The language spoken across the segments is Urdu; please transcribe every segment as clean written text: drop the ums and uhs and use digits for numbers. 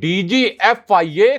DGFIA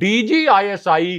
DGISI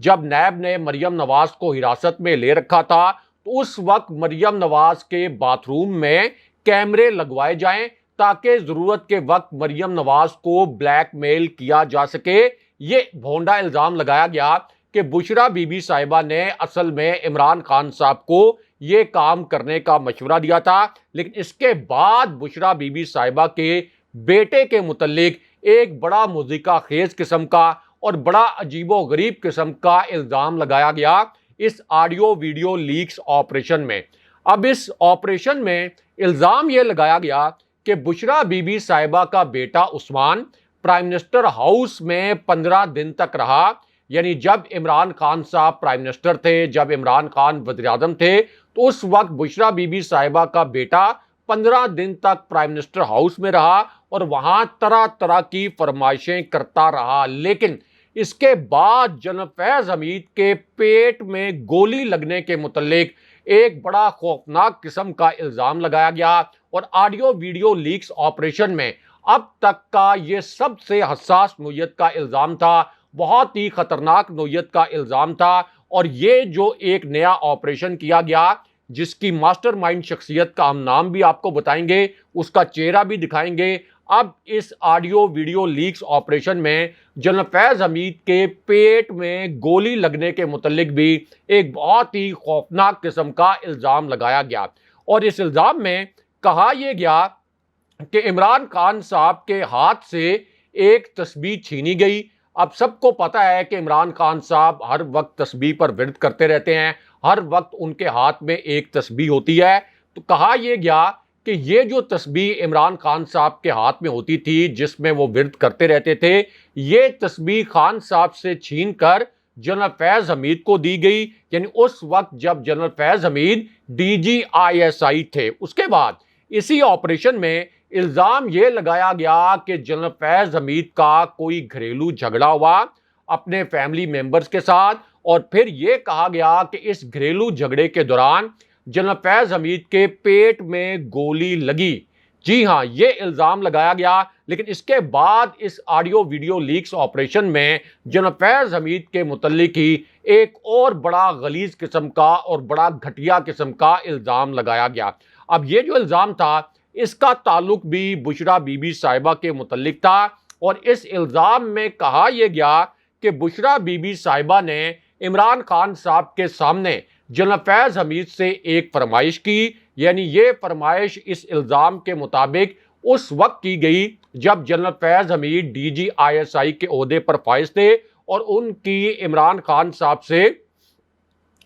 جب نیب نے مریم نواز کو حراست میں لے رکھا تھا تو اس وقت مریم نواز کے باتھ روم میں کیمرے لگوائے جائیں تاکہ ضرورت کے وقت مریم نواز کو بلیک میل کیا جا سکے۔ یہ بھونڈا الزام لگایا گیا کہ بشرا بی بی صاحبہ نے اصل میں عمران خان صاحب کو یہ کام کرنے کا مشورہ دیا تھا، لیکن اس کے بعد بشرا بی بی صاحبہ کے بیٹے کے متعلق ایک بڑا مضحکہ خیز قسم کا اور بڑا عجیب و غریب قسم کا الزام لگایا گیا اس آڈیو ویڈیو لیکس آپریشن میں۔ اب اس آپریشن میں الزام یہ لگایا گیا کہ بشرا بی بی صاحبہ کا بیٹا عثمان پرائم منسٹر ہاؤس میں 15 دن تک رہا، یعنی جب عمران خان صاحب پرائم منسٹر تھے، جب عمران خان وزیر اعظم تھے، تو اس وقت بشرا بی بی صاحبہ کا بیٹا 15 دن تک پرائم منسٹر ہاؤس میں رہا اور وہاں طرح طرح کی فرمائشیں کرتا رہا۔ لیکن اس کے بعد جنرل فیض حمید کے پیٹ میں گولی لگنے کے متعلق ایک بڑا خوفناک قسم کا الزام لگایا گیا اور آڈیو ویڈیو لیکس آپریشن میں اب تک کا یہ سب سے حساس نوعیت کا الزام تھا، بہت ہی خطرناک نوعیت کا الزام تھا۔ اور یہ جو ایک نیا آپریشن کیا گیا جس کی ماسٹر مائنڈ شخصیت کا ہم نام بھی آپ کو بتائیں گے، اس کا چہرہ بھی دکھائیں گے، اب اس آڈیو ویڈیو لیکس آپریشن میں جنرل فیض حمید کے پیٹ میں گولی لگنے کے متعلق بھی ایک بہت ہی خوفناک قسم کا الزام لگایا گیا۔ اور اس الزام میں کہا یہ گیا کہ عمران خان صاحب کے ہاتھ سے ایک تسبیح چھینی گئی۔ اب سب کو پتا ہے کہ عمران خان صاحب ہر وقت تسبیح پر ورد کرتے رہتے ہیں، ہر وقت ان کے ہاتھ میں ایک تسبیح ہوتی ہے۔ تو کہا یہ گیا کہ یہ جو تسبیح عمران خان صاحب کے ہاتھ میں ہوتی تھی جس میں وہ ورد کرتے رہتے تھے، یہ تسبیح خان صاحب سے چھین کر جنرل فیض حمید کو دی گئی، یعنی اس وقت جب جنرل فیض حمید DGISI تھے۔ اس کے بعد اسی آپریشن میں الزام یہ لگایا گیا کہ جنرل فیض حمید کا کوئی گھریلو جھگڑا ہوا اپنے فیملی ممبرز کے ساتھ، اور پھر یہ کہا گیا کہ اس گھریلو جھگڑے کے دوران جنرل فیض حمید کے پیٹ میں گولی لگی۔ جی ہاں، یہ الزام لگایا گیا، لیکن اس کے بعد اس آڈیو ویڈیو لیکس آپریشن میں جنرل فیض حمید کے متعلق ہی ایک اور بڑا غلیظ قسم کا اور بڑا گھٹیا قسم کا الزام لگایا گیا۔ اب یہ جو الزام تھا اس کا تعلق بھی بشرا بی بی صاحبہ کے متعلق تھا، اور اس الزام میں کہا یہ گیا کہ بشرا بی بی صاحبہ نے عمران خان صاحب کے سامنے جنرل فیض حمید سے ایک فرمائش کی، یعنی یہ فرمائش اس الزام کے مطابق اس وقت کی گئی جب جنرل فیض حمید DGISI کے عہدے پر فائز تھے اور ان کی عمران خان صاحب سے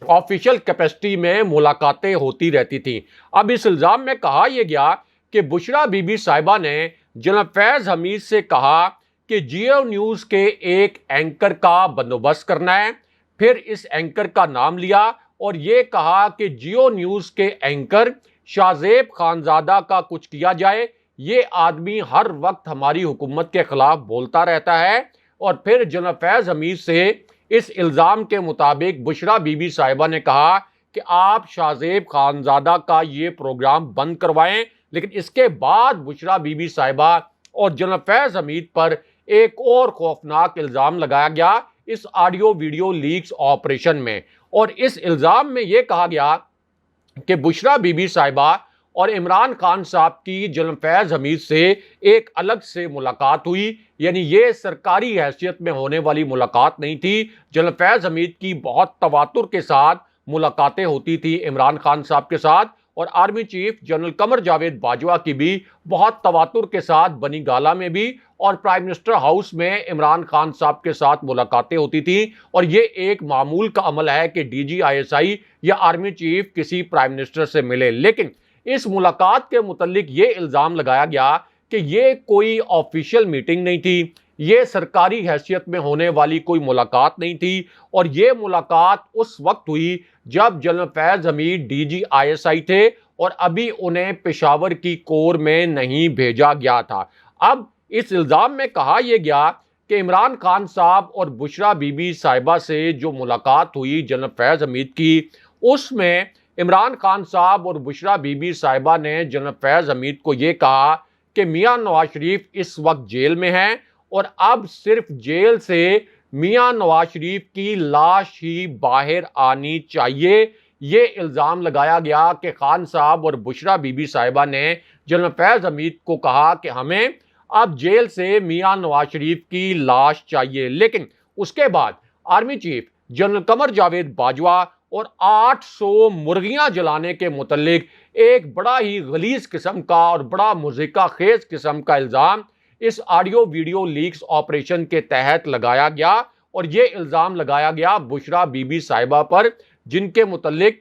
آفیشل کیپیسٹی میں ملاقاتیں ہوتی رہتی تھیں۔ اب اس الزام میں کہا یہ گیا کہ بشرا بی بی صاحبہ نے جنرل فیض حمید سے کہا کہ جیو نیوز کے ایک اینکر کا بندوبست کرنا ہے، پھر اس اینکر کا نام لیا اور یہ کہا کہ جیو نیوز کے اینکر شاہزیب خانزادہ کا کچھ کیا جائے، یہ آدمی ہر وقت ہماری حکومت کے خلاف بولتا رہتا ہے۔ اور پھر جنرل فیض حمید سے اس الزام کے مطابق بشرا بی بی صاحبہ نے کہا کہ آپ شاہزیب خانزادہ کا یہ پروگرام بند کروائیں، لیکن اس کے بعد بشرا بی بی صاحبہ اور جنرل فیض حمید پر ایک اور خوفناک الزام لگایا گیا اس آڈیو ویڈیو لیکس آپریشن میں، اور اس الزام میں یہ کہا گیا کہ بشرا بی بی صاحبہ اور عمران خان صاحب کی جنرل فیض حمید سے ایک الگ سے ملاقات ہوئی، یعنی یہ سرکاری حیثیت میں ہونے والی ملاقات نہیں تھی۔ جنرل فیض حمید کی بہت تواتر کے ساتھ ملاقاتیں ہوتی تھی عمران خان صاحب کے ساتھ، اور army chief general Qamar Javed Bajwa کی بھی بہت تواتر کے ساتھ بنی گالہ میں بھی اور پرائم منسٹر ہاؤس میں عمران خان صاحب کے ساتھ ملاقاتیں ہوتی تھیں۔ اور یہ ایک معمول کا عمل ہے کہ DGISI یا آرمی چیف کسی پرائم منسٹر سے ملے، لیکن اس ملاقات کے متعلق یہ الزام لگایا گیا کہ یہ کوئی آفیشیل میٹنگ نہیں تھی، یہ سرکاری حیثیت میں ہونے والی کوئی ملاقات نہیں تھی، اور یہ ملاقات اس وقت ہوئی جب جنرل فیض حمید DGISI تھے اور ابھی انہیں پشاور کی کور میں نہیں بھیجا گیا تھا۔ اب اس الزام میں کہا یہ گیا کہ عمران خان صاحب اور بشرا بی بی صاحبہ سے جو ملاقات ہوئی جنرل فیض حمید کی، اس میں عمران خان صاحب اور بشرا بی بی صاحبہ نے جنرل فیض حمید کو یہ کہا کہ میاں نواز شریف اس وقت جیل میں ہیں اور اب صرف جیل سے میاں نواز شریف کی لاش ہی باہر آنی چاہیے۔ یہ الزام لگایا گیا کہ خان صاحب اور بشرا بی بی صاحبہ نے جنرل فیض حمید کو کہا کہ ہمیں اب جیل سے میاں نواز شریف کی لاش چاہیے، لیکن اس کے بعد army chief general Qamar Javed Bajwa اور 800 مرغیاں جلانے کے متعلق ایک بڑا ہی غلیظ قسم کا اور بڑا مضحکہ خیز قسم کا الزام اس آڈیو ویڈیو لیکس آپریشن کے تحت لگایا گیا، اور یہ الزام لگایا گیا بشرا بی بی صاحبہ پر، جن کے متعلق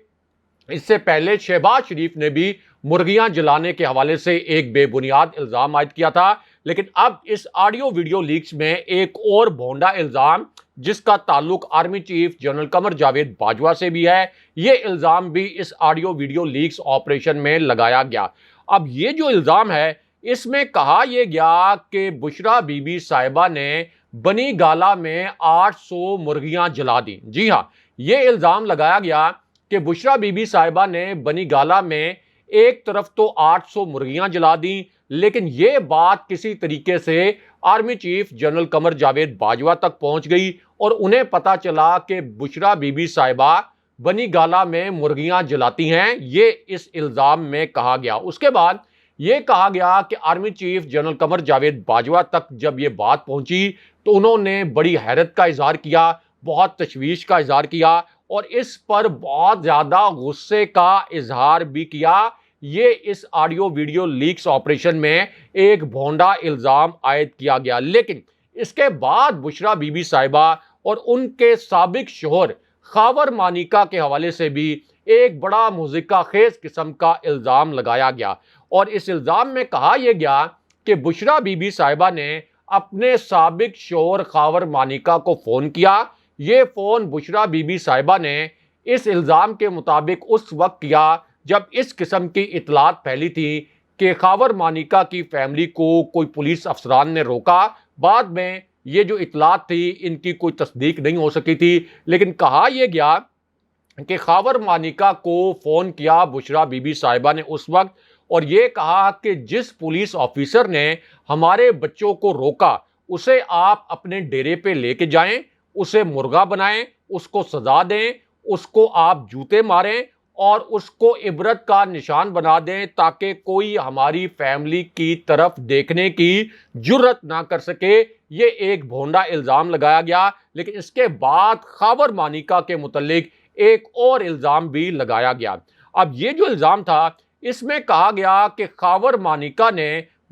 اس سے پہلے شہباز شریف نے بھی مرغیاں جلانے کے حوالے سے ایک بے بنیاد الزام عائد کیا تھا۔ لیکن اب اس آڈیو ویڈیو لیکس میں ایک اور بھونڈا الزام جس کا تعلق army chief general Qamar Javed Bajwa سے بھی ہے، یہ الزام بھی اس آڈیو ویڈیو لیکس آپریشن میں لگایا گیا۔ اب یہ جو الزام ہے اس میں کہا یہ گیا کہ بشرا بی بی صاحبہ نے بنی گالہ میں 800 مرغیاں جلا دی۔ جی ہاں، یہ الزام لگایا گیا کہ بشرا بی بی صاحبہ نے بنی گالہ میں ایک طرف تو 800 مرغیاں جلا دیں، لیکن یہ بات کسی طریقے سے army chief general Qamar Javed Bajwa تک پہنچ گئی اور انہیں پتا چلا کہ بشرا بی بی صاحبہ بنی گالہ میں مرغیاں جلاتی ہیں، یہ اس الزام میں کہا گیا۔ اس کے بعد یہ کہا گیا کہ army chief general Qamar Javed Bajwa تک جب یہ بات پہنچی تو انہوں نے بڑی حیرت کا اظہار کیا، بہت تشویش کا اظہار کیا اور اس پر بہت زیادہ غصے کا اظہار بھی کیا۔ یہ اس آڈیو ویڈیو لیکس آپریشن میں ایک بھونڈا الزام عائد کیا گیا، لیکن اس کے بعد بشرا بی بی صاحبہ اور ان کے سابق شوہر خاور مانیکا کے حوالے سے بھی ایک بڑا مضحکہ خیز قسم کا الزام لگایا گیا، اور اس الزام میں کہا یہ گیا کہ بشرا بی بی صاحبہ نے اپنے سابق شوہر خاور مانیکا کو فون کیا۔ یہ فون بشرا بی بی صاحبہ نے اس الزام کے مطابق اس وقت کیا جب اس قسم کی اطلاعات پھیلی تھی کہ خاور مانیکا کی فیملی کو کوئی پولیس افسران نے روکا۔ بعد میں یہ جو اطلاعات تھی ان کی کوئی تصدیق نہیں ہو سکی تھی، لیکن کہا یہ گیا کہ خاور مانیکا کو فون کیا بشرا بی بی صاحبہ نے اس وقت، اور یہ کہا کہ جس پولیس آفیسر نے ہمارے بچوں کو روکا اسے آپ اپنے ڈیرے پہ لے کے جائیں، اسے مرغا بنائیں، اس کو سزا دیں، اس کو آپ جوتے ماریں اور اس کو عبرت کا نشان بنا دیں تاکہ کوئی ہماری فیملی کی طرف دیکھنے کی جرت نہ کر سکے۔ یہ ایک بھونڈا الزام لگایا گیا، لیکن اس کے بعد خاور مانیکا کے متعلق ایک اور الزام بھی لگایا گیا۔ اب یہ جو الزام تھا اس میں کہا گیا کہ خاور مانیکا نے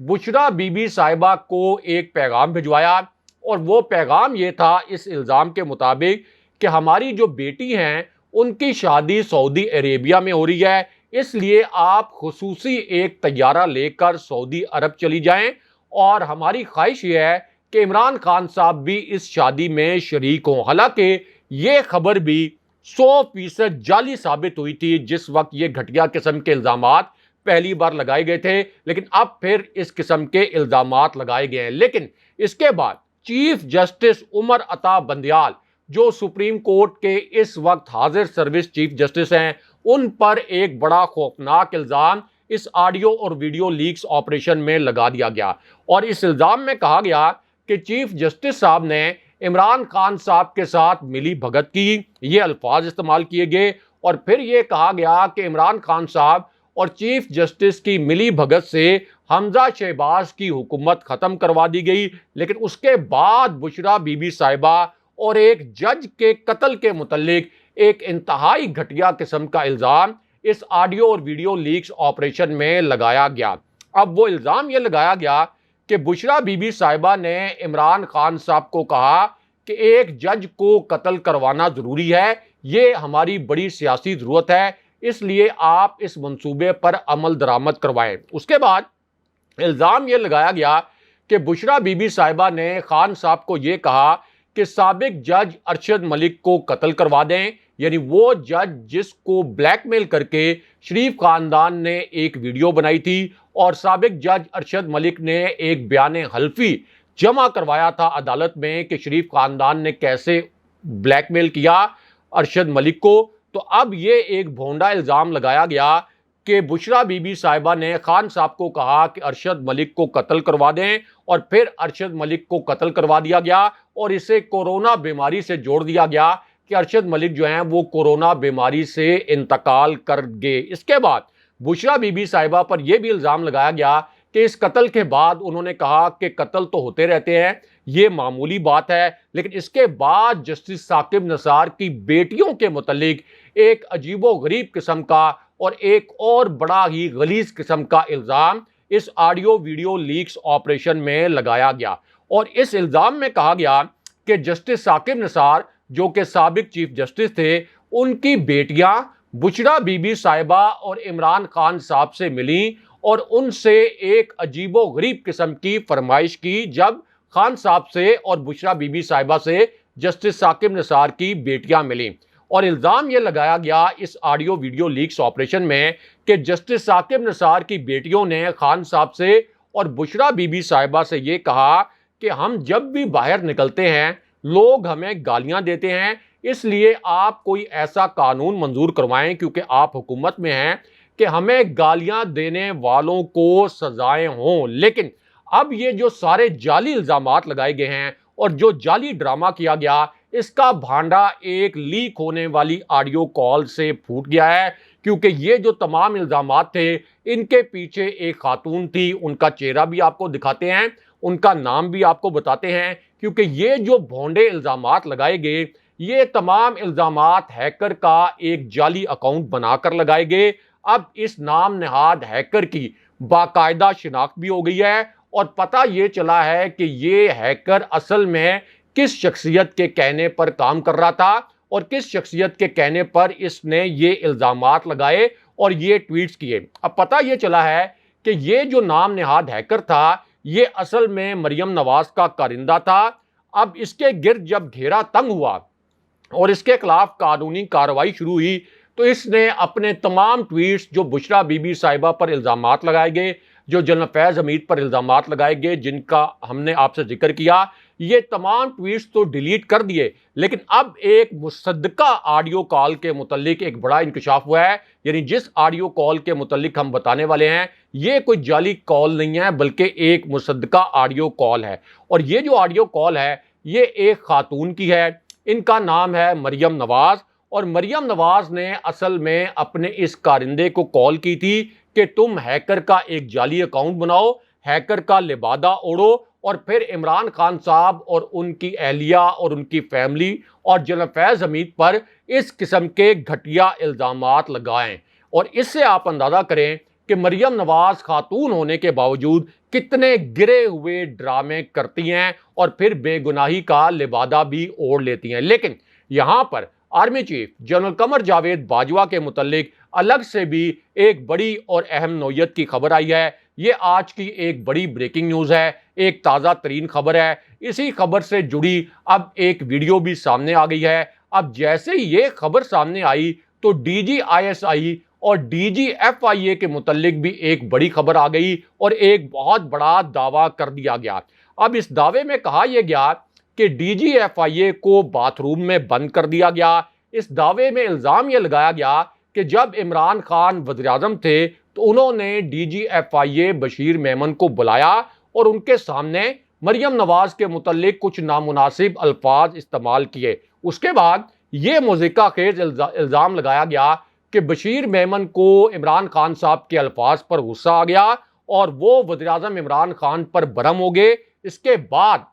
بشرا بی بی صاحبہ کو ایک پیغام بھجوایا، اور وہ پیغام یہ تھا اس الزام کے مطابق کہ ہماری جو بیٹی ہیں ان کی شادی سعودی عربیہ میں ہو رہی ہے، اس لیے آپ خصوصی ایک طیارہ لے کر سعودی عرب چلی جائیں، اور ہماری خواہش یہ ہے کہ عمران خان صاحب بھی اس شادی میں شریک ہوں۔ حالانکہ یہ خبر بھی 100% جعلی ثابت ہوئی تھی جس وقت یہ گھٹیا قسم کے الزامات پہلی بار لگائے گئے تھے، لیکن اب پھر اس قسم کے الزامات لگائے گئے ہیں۔ لیکن اس کے بعد چیف جسٹس عمر عطا بندیال جو سپریم کورٹ کے اس وقت حاضر سروس چیف جسٹس ہیں، ان پر ایک بڑا خوفناک الزام اس آڈیو اور ویڈیو لیکس آپریشن میں لگا دیا گیا، اور اس الزام میں کہا گیا کہ چیف جسٹس صاحب نے عمران خان صاحب کے ساتھ ملی بھگت کی، یہ الفاظ استعمال کیے گئے، اور پھر یہ کہا گیا کہ عمران خان صاحب اور چیف جسٹس کی ملی بھگت سے حمزہ شہباز کی حکومت ختم کروا دی گئی۔ لیکن اس کے بعد بشرا بی بی صاحبہ اور ایک جج کے قتل کے متعلق ایک انتہائی گھٹیا قسم کا الزام اس آڈیو اور ویڈیو لیکس آپریشن میں لگایا گیا۔ اب وہ الزام یہ لگایا گیا کہ بشرا بی بی صاحبہ نے عمران خان صاحب کو کہا کہ ایک جج کو قتل کروانا ضروری ہے، یہ ہماری بڑی سیاسی ضرورت ہے، اس لیے آپ اس منصوبے پر عمل درآمد کروائیں۔ اس کے بعد الزام یہ لگایا گیا کہ بشرا بی بی صاحبہ نے خان صاحب کو یہ کہا کہ سابق جج ارشد ملک کو قتل کروا دیں، یعنی وہ جج جس کو بلیک میل کر کے شریف خاندان نے ایک ویڈیو بنائی تھی، اور سابق جج ارشد ملک نے ایک بیان حلفی جمع کروایا تھا عدالت میں کہ شریف خاندان نے کیسے بلیک میل کیا ارشد ملک کو۔ تو اب یہ ایک بھونڈا الزام لگایا گیا کہ بشرا بی بی صاحبہ نے خان صاحب کو کہا کہ ارشد ملک کو قتل کروا دیں، اور پھر ارشد ملک کو قتل کروا دیا گیا اور اسے کورونا بیماری سے جوڑ دیا گیا کہ ارشد ملک جو ہیں وہ کورونا بیماری سے انتقال کر گئے۔ اس کے بعد بشرا بی بی صاحبہ پر یہ بھی الزام لگایا گیا کہ اس قتل کے بعد انہوں نے کہا کہ قتل تو ہوتے رہتے ہیں، یہ معمولی بات ہے، لیکن اس کے بعد جسٹس ثاقب نثار کی بیٹیوں کے متعلق ایک عجیب و غریب قسم کا اور ایک اور بڑا ہی غلیظ قسم کا الزام اس آڈیو ویڈیو لیکس آپریشن میں لگایا گیا، اور اس الزام میں کہا گیا کہ جسٹس ثاقب نثار جو کہ سابق چیف جسٹس تھے، ان کی بیٹیاں بشرا بی بی صاحبہ اور عمران خان صاحب سے ملیں اور ان سے ایک عجیب و غریب قسم کی فرمائش کی جب خان صاحب سے اور بشرا بی بی صاحبہ سے جسٹس ثاقب نثار کی بیٹیاں ملیں، اور الزام یہ لگایا گیا اس آڈیو ویڈیو لیکس آپریشن میں کہ جسٹس ثاقب نثار کی بیٹیوں نے خان صاحب سے اور بشرا بی بی صاحبہ سے یہ کہا کہ ہم جب بھی باہر نکلتے ہیں لوگ ہمیں گالیاں دیتے ہیں، اس لیے آپ کوئی ایسا قانون منظور کروائیں کیونکہ آپ حکومت میں ہیں کہ ہمیں گالیاں دینے والوں کو سزائیں ہوں۔ لیکن اب یہ جو سارے جعلی الزامات لگائے گئے ہیں اور جو جعلی ڈرامہ کیا گیا، اس کا بھانڈا ایک لیک ہونے والی آڈیو کال سے پھوٹ گیا ہے، کیونکہ یہ جو تمام الزامات تھے ان کے پیچھے ایک خاتون تھی، ان کا چہرہ بھی آپ کو دکھاتے ہیں، ان کا نام بھی آپ کو بتاتے ہیں، کیونکہ یہ جو بھونڈے الزامات لگائے گئے یہ تمام الزامات ہیکر کا ایک جعلی اکاؤنٹ بنا کر لگائے گئے۔ اب اس نام نہاد ہیکر کی باقاعدہ شناخت بھی ہو گئی ہے اور پتہ یہ چلا ہے کہ یہ ہیکر اصل میں کس شخصیت کے کہنے پر کام کر رہا تھا اور کس شخصیت کے کہنے پر اس نے یہ الزامات لگائے اور یہ ٹویٹس کیے۔ اب پتہ یہ چلا ہے کہ یہ جو نام نہاد ہیکر تھا یہ اصل میں مریم نواز کا کارندہ تھا۔ اب اس کے گرد جب گھیرا تنگ ہوا اور اس کے خلاف قانونی کارروائی شروع ہوئی تو اس نے اپنے تمام ٹویٹس جو بشرا بی بی صاحبہ پر الزامات لگائے گئے، جو جنرل فیض حمید پر الزامات لگائے گئے جن کا ہم نے آپ سے ذکر کیا، یہ تمام ٹویٹس تو ڈیلیٹ کر دیے، لیکن اب ایک مصدقہ آڈیو کال کے متعلق ایک بڑا انکشاف ہوا ہے۔ یعنی جس آڈیو کال کے متعلق ہم بتانے والے ہیں یہ کوئی جعلی کال نہیں ہے بلکہ ایک مصدقہ آڈیو کال ہے، اور یہ جو آڈیو کال ہے یہ ایک خاتون کی ہے، ان کا نام ہے مریم نواز، اور مریم نواز نے اصل میں اپنے اس کارندے کو کال کی تھی کہ تم ہیکر کا ایک جعلی اکاؤنٹ بناؤ، ہیکر کا لبادہ اوڑو اور پھر عمران خان صاحب اور ان کی اہلیہ اور ان کی فیملی اور جنرل فیض حمید پر اس قسم کے گھٹیا الزامات لگائیں۔ اور اس سے آپ اندازہ کریں کہ مریم نواز خاتون ہونے کے باوجود کتنے گرے ہوئے ڈرامے کرتی ہیں اور پھر بے گناہی کا لبادہ بھی اوڑھ لیتی ہیں۔ لیکن یہاں پر army chief general Qamar Javed Bajwa کے متعلق الگ سے بھی ایک بڑی اور اہم نوعیت کی خبر آئی ہے۔ یہ آج کی ایک بڑی بریکنگ نیوز ہے، ایک تازہ ترین خبر ہے۔ اسی خبر سے جڑی اب ایک ویڈیو بھی سامنے آ گئی ہے۔ اب جیسے ہی یہ خبر سامنے آئی تو D G I S I اور ڈی جی ایف آئی اے کے متعلق بھی ایک بڑی خبر آ گئی اور ایک بہت بڑا دعویٰ کر دیا گیا۔ اب اس دعوے میں کہا یہ گیا کہ ڈی جی ایف آئی اے کو باتھ روم میں بند کر دیا گیا۔ اس دعوے میں الزام یہ لگایا گیا کہ جب عمران خان وزیر اعظم تھے تو انہوں نے ڈی جی ایف آئی اے بشیر میمن کو بلایا اور ان کے سامنے مریم نواز کے متعلق کچھ نامناسب الفاظ استعمال کیے۔ اس کے بعد یہ مضحکہ خیز الزام لگایا گیا کہ بشیر میمن کو عمران خان صاحب کے الفاظ پر غصہ آ گیا اور وہ وزیر اعظم عمران خان پر برہم ہو گئے۔ اس کے بعد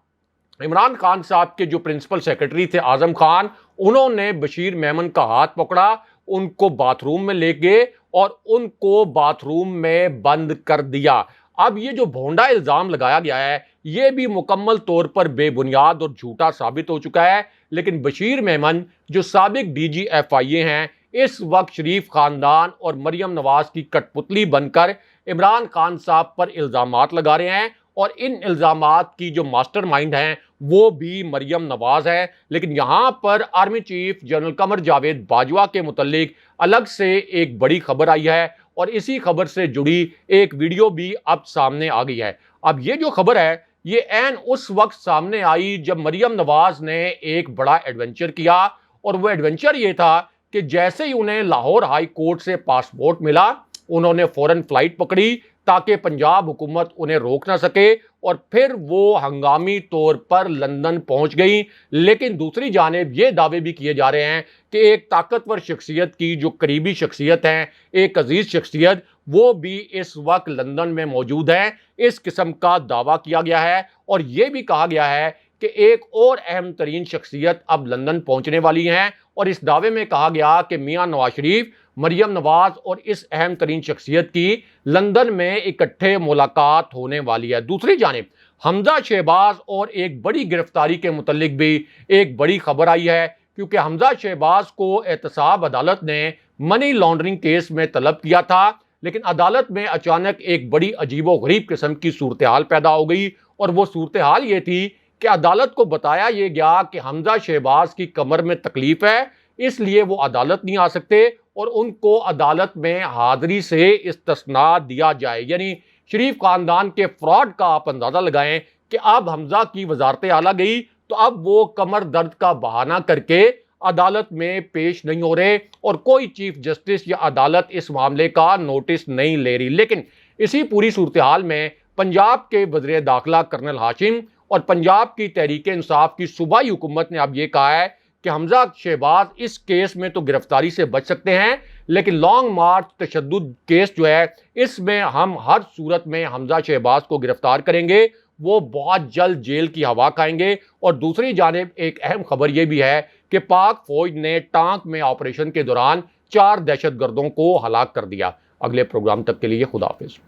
عمران خان صاحب کے جو پرنسپل سیکرٹری تھے اعظم خان، انہوں نے بشیر میمن کا ہاتھ پکڑا، ان کو باتھ روم میں لے گئے اور ان کو باتھ روم میں بند کر دیا۔ اب یہ جو بھونڈا الزام لگایا گیا ہے یہ بھی مکمل طور پر بے بنیاد اور جھوٹا ثابت ہو چکا ہے، لیکن بشیر میمن جو سابق ڈی جی ایف آئی اے ہیں اس وقت شریف خاندان اور مریم نواز کی کٹ پتلی بن کر عمران خان صاحب پر الزامات لگا رہے ہیں، اور ان الزامات کی جو ماسٹر مائنڈ ہیں وہ بھی مریم نواز ہے۔ لیکن یہاں پر army chief general Qamar Javed Bajwa کے متعلق الگ سے ایک بڑی خبر آئی ہے اور اسی خبر سے جڑی ایک ویڈیو بھی اب سامنے آ گئی ہے۔ اب یہ جو خبر ہے یہ عین اس وقت سامنے آئی جب مریم نواز نے ایک بڑا ایڈونچر کیا، اور وہ ایڈونچر یہ تھا کہ جیسے ہی انہیں لاہور ہائی کورٹ سے پاسپورٹ ملا انہوں نے فوراً فلائٹ پکڑی تاکہ پنجاب حکومت انہیں روک نہ سکے اور پھر وہ ہنگامی طور پر لندن پہنچ گئی۔ لیکن دوسری جانب یہ دعوے بھی کیے جا رہے ہیں کہ ایک طاقتور شخصیت کی جو قریبی شخصیت ہے، ایک عزیز شخصیت، وہ بھی اس وقت لندن میں موجود ہے۔ اس قسم کا دعویٰ کیا گیا ہے اور یہ بھی کہا گیا ہے کہ ایک اور اہم ترین شخصیت اب لندن پہنچنے والی ہیں، اور اس دعوے میں کہا گیا کہ میاں نواز شریف، مریم نواز اور اس اہم ترین شخصیت کی لندن میں اکٹھے ملاقات ہونے والی ہے۔ دوسری جانب حمزہ شہباز اور ایک بڑی گرفتاری کے متعلق بھی ایک بڑی خبر آئی ہے، کیونکہ حمزہ شہباز کو احتساب عدالت نے منی لانڈرنگ کیس میں طلب کیا تھا، لیکن عدالت میں اچانک ایک بڑی عجیب و غریب قسم کی صورتحال پیدا ہو گئی، اور وہ صورتحال یہ تھی کہ عدالت کو بتایا یہ گیا کہ حمزہ شہباز کی کمر میں تکلیف ہے، اس لیے وہ عدالت نہیں آ سکتے اور ان کو عدالت میں حاضری سے استثناء دیا جائے۔ یعنی شریف خاندان کے فراڈ کا آپ اندازہ لگائیں کہ اب حمزہ کی وزارت اعلیٰ گئی تو اب وہ کمر درد کا بہانہ کر کے عدالت میں پیش نہیں ہو رہے اور کوئی چیف جسٹس یا عدالت اس معاملے کا نوٹس نہیں لے رہی۔ لیکن اسی پوری صورتحال میں پنجاب کے وزیر داخلہ کرنل ہاشم اور پنجاب کی تحریک انصاف کی صوبائی حکومت نے اب یہ کہا ہے کہ حمزہ شہباز اس کیس میں تو گرفتاری سے بچ سکتے ہیں، لیکن لانگ مارچ تشدد کیس جو ہے اس میں ہم ہر صورت میں حمزہ شہباز کو گرفتار کریں گے، وہ بہت جلد جیل کی ہوا کھائیں گے۔ اور دوسری جانب ایک اہم خبر یہ بھی ہے کہ پاک فوج نے ٹانک میں آپریشن کے دوران 4 دہشت گردوں کو ہلاک کر دیا۔ اگلے پروگرام تک کے لیے خدا حافظ۔